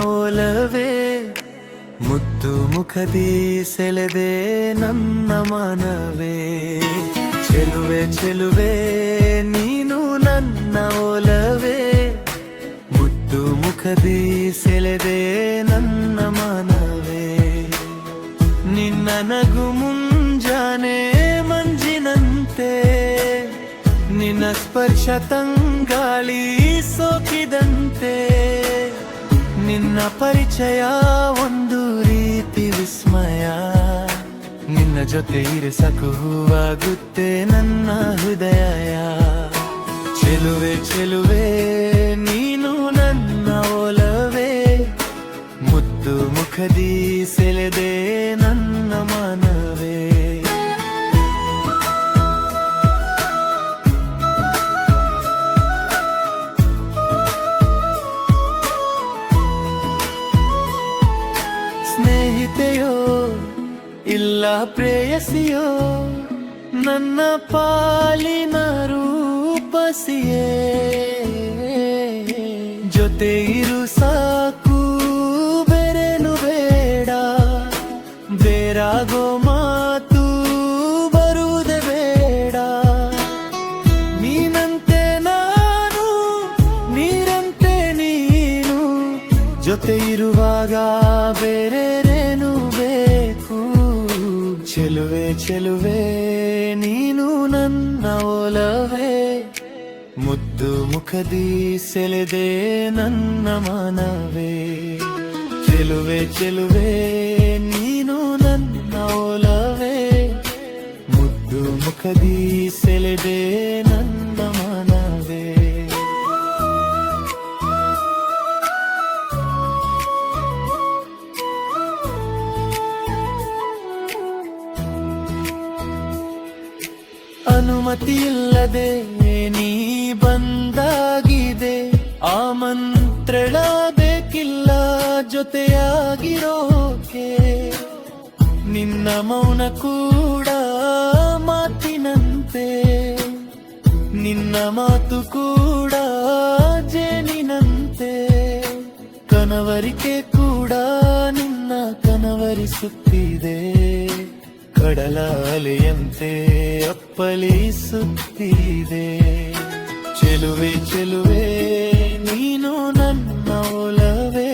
ಒಲವೇ ಮುದ್ದು ಮುಖದಿ ಸೆಳೆದೆ ನನ್ನ ಮನವೇ ಚೆಲುವೆ ಚೆಲುವೆ ನೀನು ನನ್ನ ಒಲವೇ ಮುದ್ದು ಮುಖದಿ ಸೆಳೆದೆ ನನ್ನ ಮನವೇ ನಿನ್ನ ನಗು ಮುಂಜಾನೆ ಮಂಜಿನಂತೆ ನಿನ್ನ ಸ್ಪರ್ಶ ತಂಗಾಳಿ ಸೋಕಿದಂತೆ ನಿನ್ನ ಪರಿಚಯ ಒಂದು ರೀತಿ ವಿಸ್ಮಯ ನಿನ್ನ ಜೊತೆ ಇರಿಸಕು ಹೂವಾಗುತ್ತೆ ನನ್ನ ಹೃದಯ ಚೆಲುವೆ ಚೆಲುವೆ ನೀನು ನನ್ನ ಒಲವೇ ಮುದ್ದು ಮುಖದಿ ಸೆಳೆದೆ ನನ್ನ ಮನವೇ ಸ್ನೇಹಿತೆಯೋ ಇಲ್ಲ ಪ್ರೇಯಸಿಯೋ ನನ್ನ ಪಾಲಿನ ರೂಪಸಿಯೇ ಜೊತೆ ಇರು ಸಾಕು ಬೆರೆನು ಬೇಡ ಬೇರಾಗೋ ಮಾತು ಬರುವುದೇ ಬೇಡ ನೀನಂತೆ ನಾನು ನೀರಂತೆ ನೀನು ಜೊತೆ ಇರುವಾಗ ಬೇರೇನು ಬೇಕು ಚೆಲುವೆ ಚೆಲುವೆ ನೀನು ನನ್ನ ಒಲವೇ ಮುದ್ದು ಮುಖದಿ ಸೆಳೆದೆ ನನ್ನ ಮನವೇ ಚೆಲುವೆ ಚೆಲುವೆ ನೀನು ನನ್ನ ಒಲವೇ ಮುದ್ದು ಮುಖದಿ ಸೆಳೆದೆ ನನ್ನ ಮನವೇ ಅನುಮತಿಯಿಲ್ಲದೆ ನೀ ಬಂದಾಗಿದೆ ಆಮಂತ್ರಣ ಜೊತೆಯಾಗಿರೋಕೆ ನಿನ್ನ ಮೌನ ಕೂಡ ಮಾತಿನಂತೆ ನಿನ್ನ ಮಾತು ಕೂಡ ಜೇನಿನಂತೆ ಕನವರಿಕೆ ಕೂಡ ನಿನ್ನ ಕನವರಿಸುತ್ತಿದೆ ಕಡಲ ಅಲೆಯಂತೆ ಅಪ್ಪಳಿಸುತ್ತಿದೆ ಚೆಲುವೆ ಚೆಲುವೆ ನೀನು ನನ್ನ ಒಲವೇ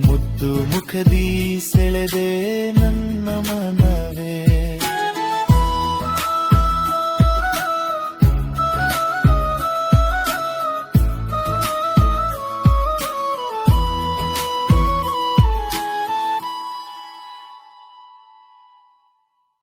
ಮುದ್ದು ಮುಖದಿ ಸೆಳೆದೆ ನನ್ನ